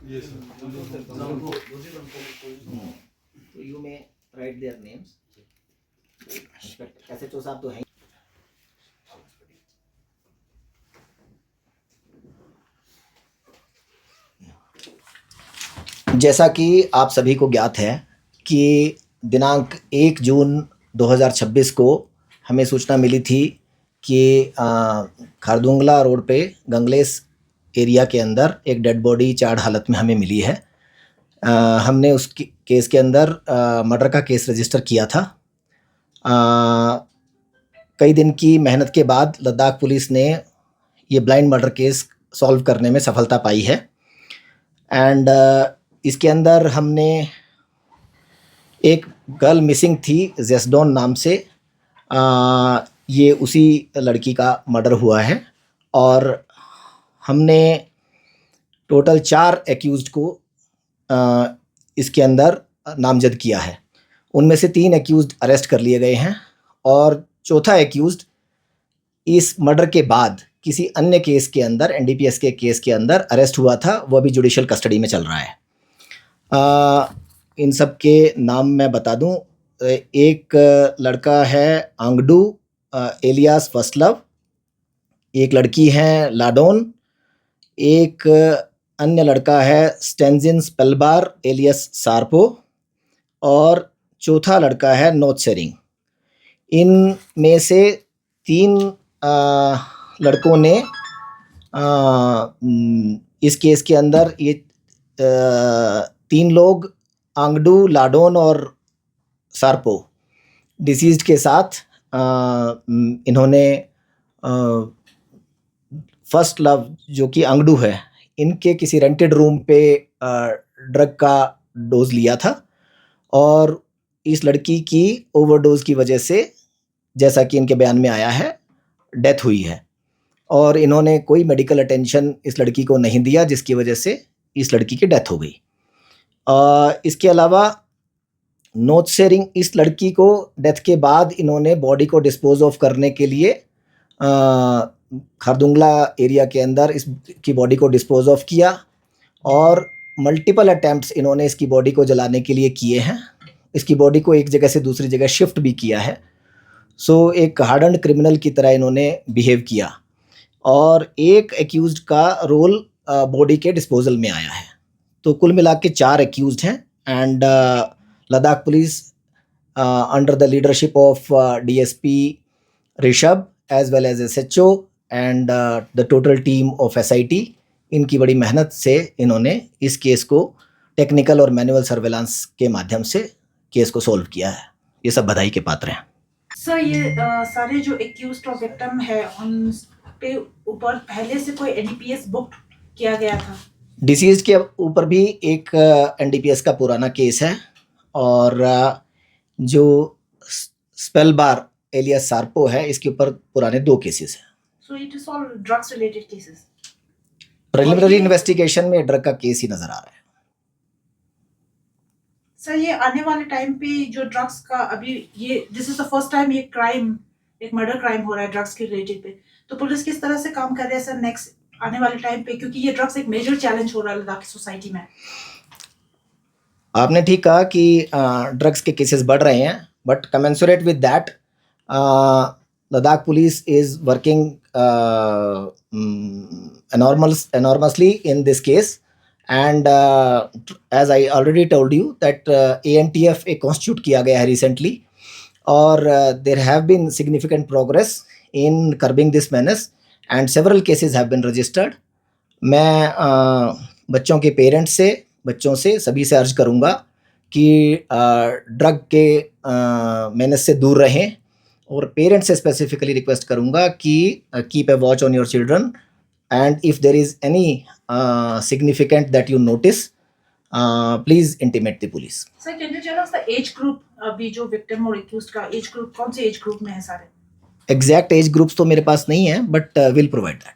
Yes, sir. So you may write their names. SHO साहब तो हैं। जैसा कि आप सभी को ज्ञात है कि दिनांक 1 जून 2026 को हमें सूचना मिली थी कि खारदुंगला रोड पे गंगलेस एरिया के अंदर एक डेड बॉडी चार्ड हालत में हमें मिली है। हमने उस केस के अंदर मर्डर का केस रजिस्टर किया था। कई दिन की मेहनत के बाद लद्दाख पुलिस ने ये ब्लाइंड मर्डर केस सॉल्व करने में सफलता पाई है। एंड इसके अंदर हमने एक गर्ल मिसिंग थी जेसडॉन नाम से, ये उसी लड़की का मर्डर हुआ है और हमने टोटल 4 एक्यूज्ड को इसके अंदर नामजद किया है। उनमें से 3 एक्यूज्ड अरेस्ट कर लिए गए हैं और चौथा एक्यूज्ड इस मर्डर के बाद किसी अन्य केस के अंदर, एनडीपीएस के केस के अंदर अरेस्ट हुआ था, वो अभी जुडिशियल कस्टडी में चल रहा है। इन सब के नाम मैं बता दूं। एक लड़का है आंगडू एलियास फर्स्ट लव, एक लड़की है लाडोन, एक अन्य लड़का है स्टेंजिन स्पेलबार एलियस सार्पो और चौथा लड़का है नोटसेरिंग। इन में से 3 लड़कों ने इस केस के अंदर ये 3 लोग आंगडू, लाडोन और सार्पो डिसीज्ड के साथ इन्होंने फर्स्ट लव जो कि आंगडू है, इनके किसी रेंटेड रूम पे ड्रग का डोज लिया था और इस लड़की की ओवरडोज की वजह से, जैसा कि इनके बयान में आया है, डेथ हुई है और इन्होंने कोई मेडिकल अटेंशन इस लड़की को नहीं दिया, जिसकी वजह से इस लड़की की डेथ हो गई। इसके अलावा नोटसेरिंग, इस लड़की को डेथ के बाद इन्होंने बॉडी को डिस्पोज ऑफ करने के लिए खारदुंगला एरिया के अंदर इसकी बॉडी को डिस्पोज ऑफ किया और मल्टीपल अटैम्प्ट्स इन्होंने इसकी बॉडी को जलाने के लिए किए हैं। इसकी बॉडी को एक जगह से दूसरी जगह शिफ्ट भी किया है। सो एक हार्डन्ड क्रिमिनल की तरह इन्होंने बिहेव किया और एक एक्यूज्ड का रोल बॉडी के डिस्पोजल में आया है। तो कुल मिला के 4 एक्यूज्ड हैं and Ladakh police under the leadership of DSP Rishabh as well as SHO and the total team of SIT, इनकी बड़ी मेहनत से इन्होंने इस केस को टेक्निकल और मैनुअल सर्वेलांस के माध्यम से केस को सोल्व किया है। ये सब बधाई के पात्र हैं। सर, ये सारे जो एक्यूज्ड और विक्टिम है उन पे ऊपर पहले से कोई एनडीपीएस बुक किया गया था? डिसीज्ड के ऊपर भी एक एनडीपीएस का पुराना केस है और जो स्पेलबार एलियस सार्पो है, इसके ऊपर पुराने 2 केसेस हैं। So it is all drugs related cases? Preliminary investigation में ड्रग का केस ही नजर आ रहा है। सर, ये आने वाले टाइम पे जो ड्रग्स का अभी ये this is the first time ये क्राइम, एक मर्डर क्राइम हो रहा है ड्रग्स के रिलेटेड पे, तो पुलिस किस तरह से काम कर रही है सर नेक्स्ट आने वाले टाइम पे, क्योंकि ये ड्रग्स एक मेजर चैलेंज हो रहा है लद्दाख की सोसाइटी में? आपने ठीक कहा कि ड्रग्स के केसेस बढ़ रहे हैं, but commensurate with that Ladakh police is working enormously in this case, and as I already told you that ANTF एक constitute किया गया है recently और there have been significant progress in curbing this menace and several cases have been registered. मैं बच्चों के parents से, बच्चों से, सभी से अर्ज करूँगा कि ड्रग के मेनेस से दूर रहें और पेरेंट्स से स्पेसिफिकली रिक्वेस्ट करूँगा कि keep a watch on your children and if there is any significant that you notice, please intimate the police. Sir, can you tell us the age group? अभी जो victim और accused का age group कौन से age group में है सारे? Exact age groups तो मेरे पास नहीं है, but we'll provide that.